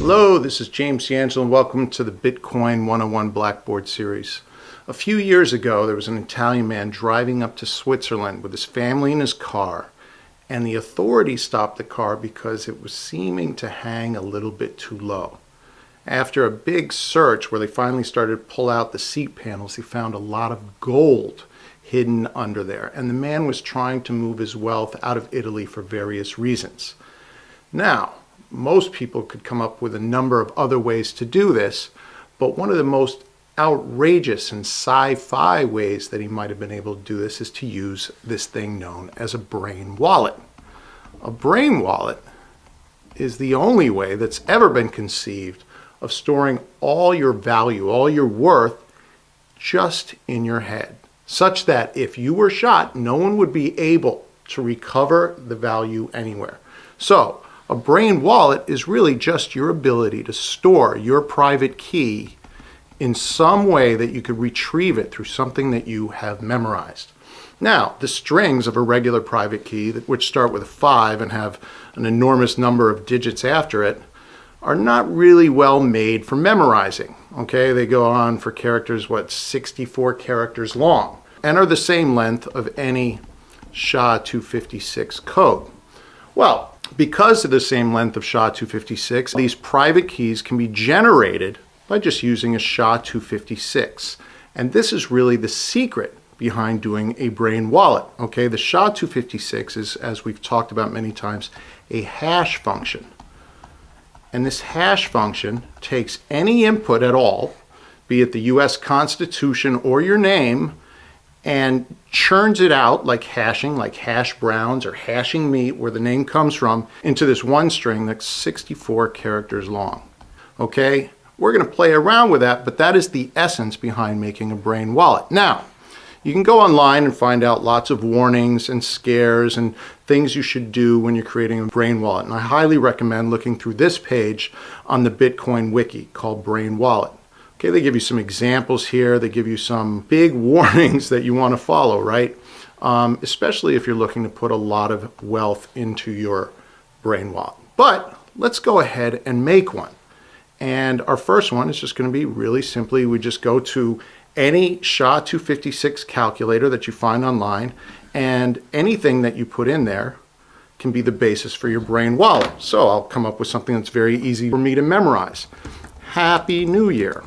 Hello, this is James D'Angelo and welcome to the Bitcoin 101 Blackboard series. A few years ago, there was an Italian man driving up to Switzerland with his family in his car, and the authorities stopped the car because it was seeming to hang a little bit too low. After a big search where they finally started to pull out the seat panels, they found a lot of gold hidden under there, and the man was trying to move his wealth out of Italy for various reasons. Now, most people could come up with a number of other ways to do this, but one of the most outrageous and sci-fi ways that he might have been able to do this is to use this thing known as a brain wallet. A brain wallet is the only way that's ever been conceived of storing all your value, all your worth, just in your head, such that if you were shot, no one would be able to recover the value anywhere. So, a brain wallet is really just your ability to store your private key in some way that you could retrieve it through something that you have memorized. Now, the strings of a regular private key, which start with a 5 and have an enormous number of digits after it, are not really well made for memorizing. Okay, they go on for characters, 64 characters long, and are the same length of any SHA-256 code. Well, because of the same length of SHA-256, these private keys can be generated by just using a SHA-256. And this is really the secret behind doing a brain wallet. Okay, the SHA-256 is, as we've talked about many times, a hash function. And this hash function takes any input at all, be it the US Constitution or your name, and churns it out like hashing, like hash browns or hashing meat, where the name comes from, into this one string that's 64 characters long. Okay, we're going to play around with that, but that is the essence behind making a brain wallet. Now, you can go online and find out lots of warnings and scares and things you should do when you're creating a brain wallet. And I highly recommend looking through this page on the Bitcoin wiki called Brain Wallet. Okay, they give you some examples here. They give you some big warnings that you want to follow, right? Especially if you're looking to put a lot of wealth into your brain wallet. But let's go ahead and make one. And our first one is just going to be really simply, we just go to any SHA-256 calculator that you find online, and anything that you put in there can be the basis for your brain wallet. So I'll come up with something that's very easy for me to memorize. Happy New Year.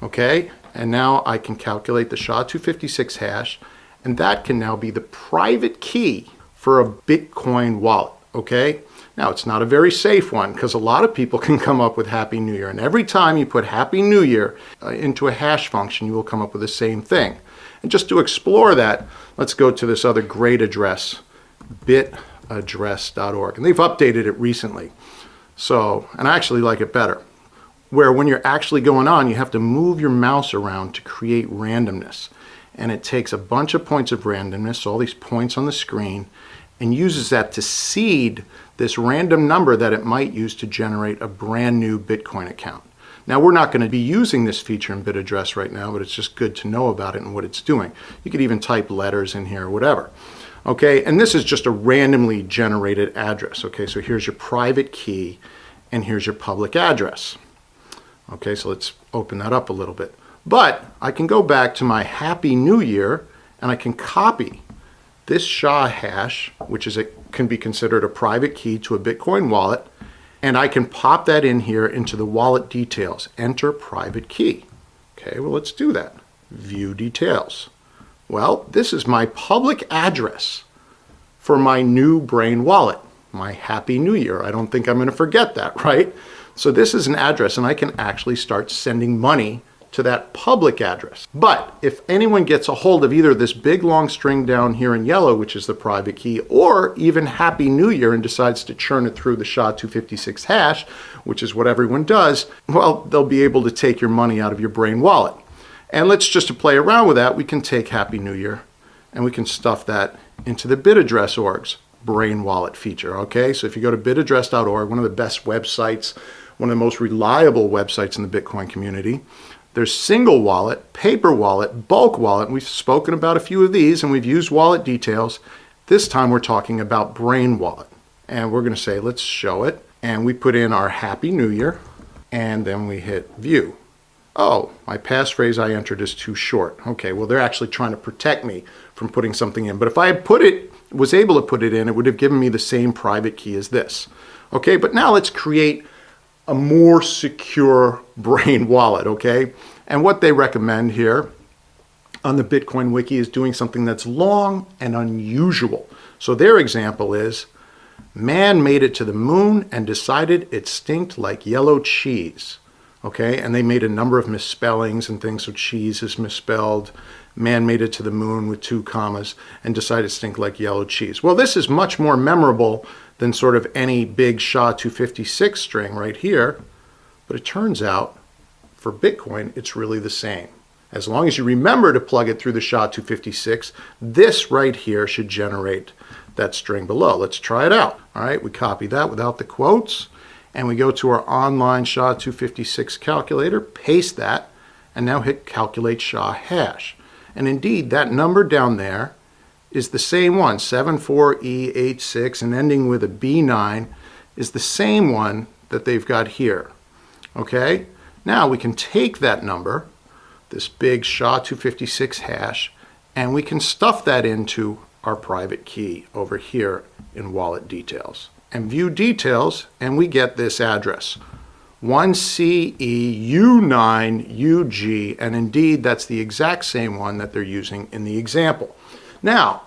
Okay, and now I can calculate the SHA-256 hash, and that can now be the private key for a Bitcoin wallet. Okay, now it's not a very safe one because a lot of people can come up with Happy New Year, and every time you put Happy New Year into a hash function, you will come up with the same thing. And just to explore that, let's go to this other great address, bitaddress.org, and they've updated it recently. So, and I actually like it better, where when you're actually going on, you have to move your mouse around to create randomness. And it takes a bunch of points of randomness, all these points on the screen, and uses that to seed this random number that it might use to generate a brand new Bitcoin account. Now, we're not going to be using this feature in BitAddress right now, but it's just good to know about it and what it's doing. You could even type letters in here, whatever. Okay, and this is just a randomly generated address. Okay, so here's your private key, and here's your public address. Okay, so let's open that up a little bit. But I can go back to my Happy New Year, and I can copy this SHA hash, which can be considered a private key to a Bitcoin wallet, and I can pop that in here into the wallet details. Enter private key. Okay, well, let's do that. View details. Well, this is my public address for my new brain wallet, my Happy New Year. I don't think I'm going to forget that, right? So this is an address, and I can actually start sending money to that public address. But if anyone gets a hold of either this big long string down here in yellow, which is the private key, or even Happy New Year and decides to churn it through the SHA-256 hash, which is what everyone does, well, they'll be able to take your money out of your brain wallet. And let's just to play around with that, we can take Happy New Year and we can stuff that into the BitAddress.org's brain wallet feature. Okay, so if you go to bitaddress.org, one of the best websites, one of the most reliable websites in the Bitcoin community, there's single wallet, paper wallet, bulk wallet, and we've spoken about a few of these and we've used wallet details. This time we're talking about brain wallet. And we're going to say, let's show it. And we put in our Happy New Year. and then we hit view. Oh, my passphrase I entered is too short. Okay, well, they're actually trying to protect me from putting something in. But if I had was able to put it in, it would have given me the same private key as this. Okay, but now let's create a more secure Brain wallet, okay? And what they recommend here on the Bitcoin Wiki is doing something that's long and unusual. So their example is, man made it to the moon and decided it stinked like yellow cheese. Okay, and they made a number of misspellings and things, so cheese is misspelled. Man made it to the moon with 2 commas and decided to stink like yellow cheese. Well, this is much more memorable than sort of any big SHA-256 string right here, but it turns out for Bitcoin, it's really the same. As long as you remember to plug it through the SHA-256, this right here should generate that string below. Let's try it out. All right, we copy that without the quotes, and we go to our online SHA-256 calculator, paste that, and now hit calculate SHA hash. And indeed, that number down there is the same one, 74E86, and ending with a B9 is the same one that they've got here. Okay, now we can take that number, this big SHA-256 hash, and we can stuff that into our private key over here in wallet details. And view details, and we get this address, 1CEU9UG, and indeed that's the exact same one that they're using in the example. Now,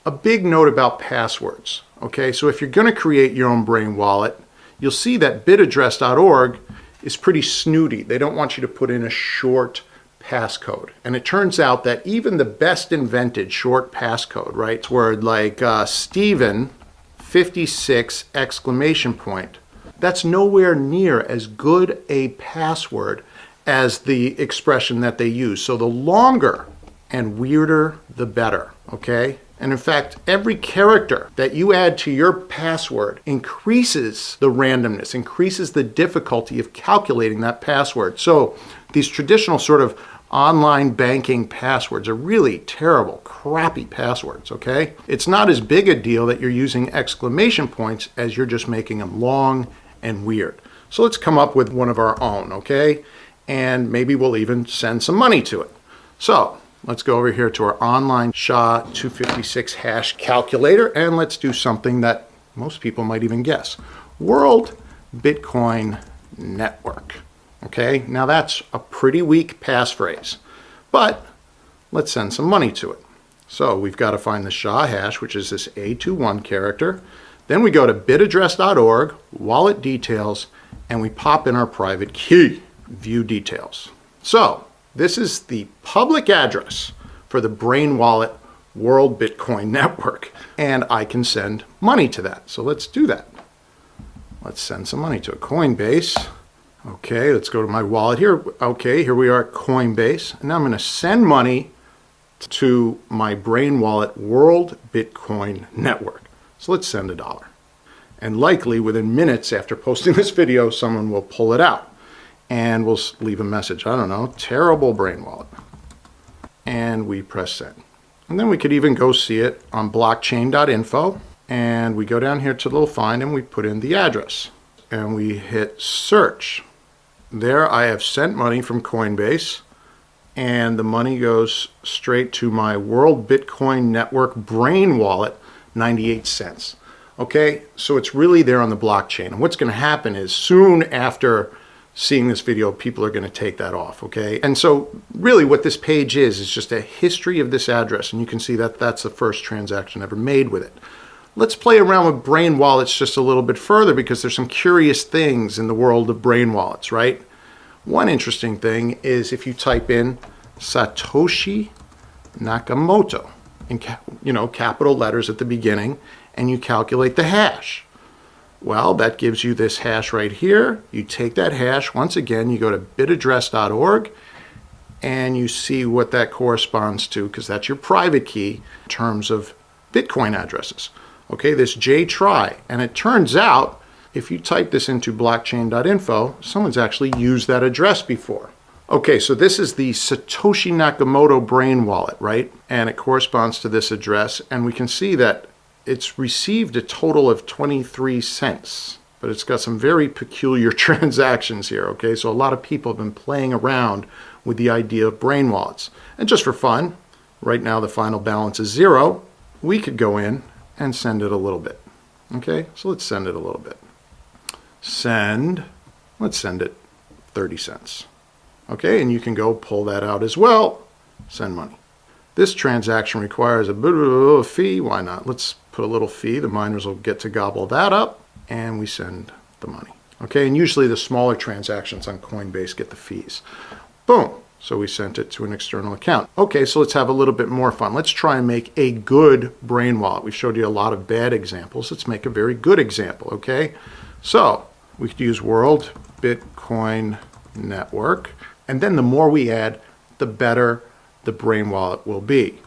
a big note about passwords. Okay, so if you're going to create your own Brain wallet, you'll see that bitaddress.org is pretty snooty. They don't want you to put in a short passcode. And it turns out that even the best invented short passcode, right, it's word like Steven 56 exclamation point, that's nowhere near as good a password as the expression that they use. So the longer and weirder, the better, okay? And in fact, every character that you add to your password increases the randomness, increases the difficulty of calculating that password. So these traditional sort of online banking passwords are really terrible, crappy passwords, okay? It's not as big a deal that you're using exclamation points as you're just making them long and weird. So let's come up with one of our own, okay? And maybe we'll even send some money to it. So let's go over here to our online SHA-256 hash calculator, and let's do something that most people might even guess. World Bitcoin Network. Okay, now that's a pretty weak passphrase, but let's send some money to it. So we've got to find the SHA hash, which is this A21 character. Then we go to bitaddress.org, wallet details, and we pop in our private key, view details. So this is the public address for the Brain Wallet World Bitcoin Network, and I can send money to that. So let's do that. Let's send some money to a Coinbase. Okay, let's go to my wallet here. Okay, here we are at Coinbase. And now I'm going to send money to my Brain Wallet World Bitcoin Network. So let's send $1. And likely within minutes after posting this video, someone will pull it out. And we'll leave a message. I don't know, terrible Brain Wallet. And we press send. And then we could even go see it on blockchain.info. And we go down here to the little find and we put in the address. And we hit search. There I have sent money from Coinbase, and the money goes straight to my World Bitcoin Network Brain Wallet, 98 cents. Okay, so it's really there on the blockchain. And what's going to happen is soon after seeing this video, people are going to take that off, okay? And so really what this page is just a history of this address, and you can see that that's the first transaction ever made with it. Let's play around with Brain wallets just a little bit further because there's some curious things in the world of Brain wallets, right? One interesting thing is if you type in Satoshi Nakamoto in capital letters at the beginning and you calculate the hash. Well, that gives you this hash right here. You take that hash, once again, you go to bitaddress.org and you see what that corresponds to because that's your private key in terms of Bitcoin addresses. Okay, this JTRI, and it turns out if you type this into blockchain.info, someone's actually used that address before. Okay, so this is the Satoshi Nakamoto Brain Wallet, right? And it corresponds to this address, and we can see that it's received a total of 23 cents. but it's got some very peculiar transactions here, okay? So a lot of people have been playing around with the idea of brain wallets. And just for fun, right now the final balance is 0. We could go in and send it a little bit, okay? So let's send it a little bit. Let's send it 30 cents, okay? And you can go pull that out as well, send money. This transaction requires a bit of a fee. Why not? Let's put a little fee. The miners will get to gobble that up, and we send the money. Okay, and usually the smaller transactions on Coinbase get the fees. Boom. So we sent it to an external account. Okay, so let's have a little bit more fun. Let's try and make a good brain wallet. We've showed you a lot of bad examples. Let's make a very good example, okay? So we could use World Bitcoin Network, and then the more we add, the better the brain wallet will be.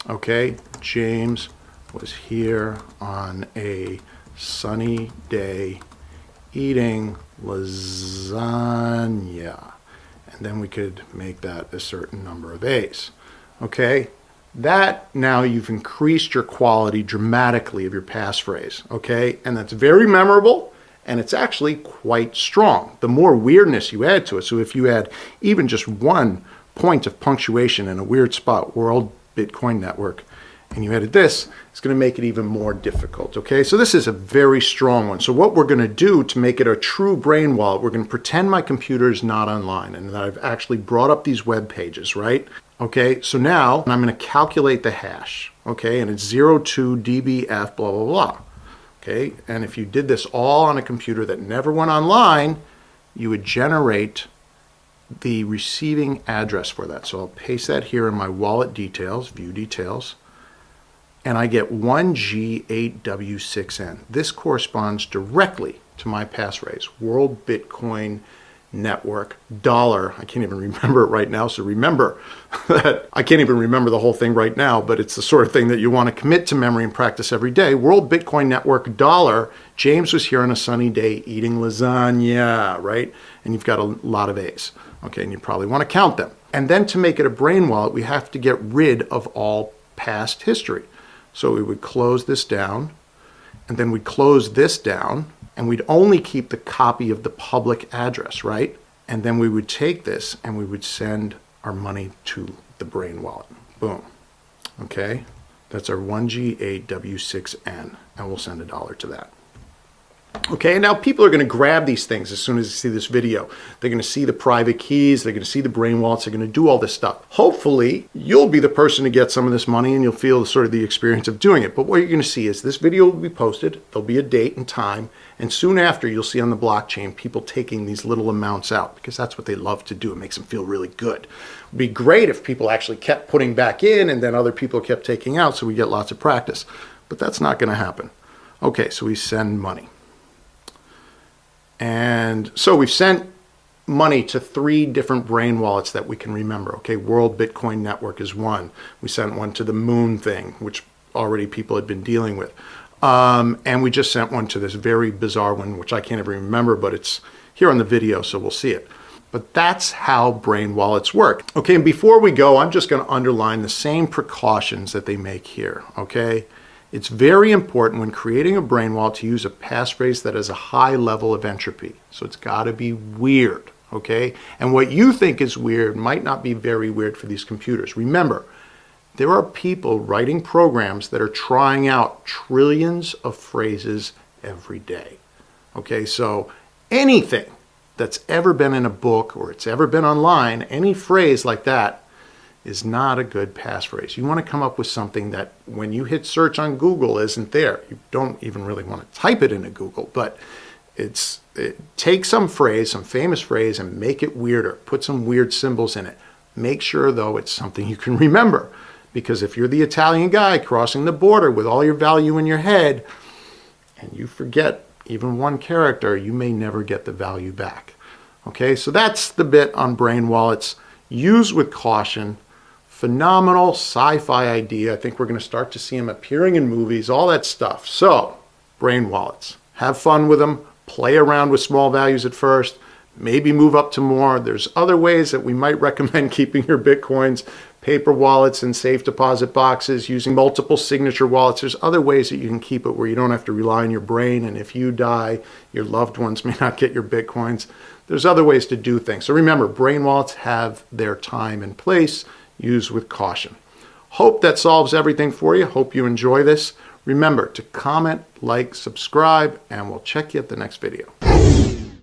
Okay, James was here on a sunny day eating lasagna. And then we could make that a certain number of A's. Okay, that now you've increased your quality dramatically of your passphrase. Okay, and that's very memorable, and it's actually quite strong. The more weirdness you add to it, so if you add even just one point of punctuation in a weird spot, World Bitcoin Network, and you added this, it's going to make it even more difficult, okay? So this is a very strong one. So what we're going to do to make it a true brain wallet, we're going to pretend my computer is not online and that I've actually brought up these web pages, right? Okay, so now I'm going to calculate the hash, okay? And it's 02 dBF, blah, blah, blah, okay? And if you did this all on a computer that never went online, you would generate the receiving address for that. So I'll paste that here in my wallet details, view details, and I get 1G8W6N. This corresponds directly to my passphrase, World Bitcoin Network dollar. I can't even remember it right now, so remember that I can't even remember the whole thing right now, but it's the sort of thing that you want to commit to memory and practice every day. World Bitcoin Network dollar. James was here on a sunny day eating lasagna, right? And you've got a lot of A's. Okay, and you probably want to count them. And then to make it a brain wallet, we have to get rid of all past history. So we would close this down, and then we'd close this down, and we'd only keep the copy of the public address, right? And then we would take this and we would send our money to the brain wallet. Boom. Okay, that's our 1G8W6N, and we'll send $1 to that. Okay, now people are going to grab these things as soon as they see this video. They're going to see the private keys, they're going to see the brain wallets, they're going to do all this stuff. Hopefully, you'll be the person to get some of this money and you'll feel sort of the experience of doing it. But what you're going to see is this video will be posted, there'll be a date and time, and soon after you'll see on the blockchain people taking these little amounts out because that's what they love to do. It makes them feel really good. It would be great if people actually kept putting back in and then other people kept taking out so we get lots of practice. But that's not going to happen. Okay, so we send money. And so we've sent money to 3 different brain wallets that we can remember. Okay, World Bitcoin Network is one. We sent one to the Moon thing, which already people had been dealing with. And we just sent one to this very bizarre one, which I can't even remember, but it's here on the video, so we'll see it. But that's how brain wallets work. Okay, and before we go, I'm just going to underline the same precautions that they make here, okay? It's very important when creating a brain wallet to use a passphrase that has a high level of entropy. So it's got to be weird, okay? And what you think is weird might not be very weird for these computers. Remember, there are people writing programs that are trying out trillions of phrases every day, okay? So anything that's ever been in a book or it's ever been online, any phrase like that, is not a good passphrase. You want to come up with something that when you hit search on Google isn't there. You don't even really want to type it into Google, but take some phrase, some famous phrase, and make it weirder. Put some weird symbols in it. Make sure, though, it's something you can remember. Because if you're the Italian guy crossing the border with all your value in your head, and you forget even one character, you may never get the value back. Okay, so that's the bit on brain wallets. Use with caution. Phenomenal sci-fi idea. I think we're going to start to see them appearing in movies, all that stuff. So, brain wallets. Have fun with them. Play around with small values at first. maybe move up to more. There's other ways that we might recommend keeping your Bitcoins: paper wallets and safe deposit boxes, using multiple signature wallets. There's other ways that you can keep it where you don't have to rely on your brain, and if you die, your loved ones may not get your Bitcoins. There's other ways to do things. So remember, brain wallets have their time and place. Use with caution. Hope that solves everything for you. Hope you enjoy this. Remember to comment, like, subscribe, and we'll check you at the next video.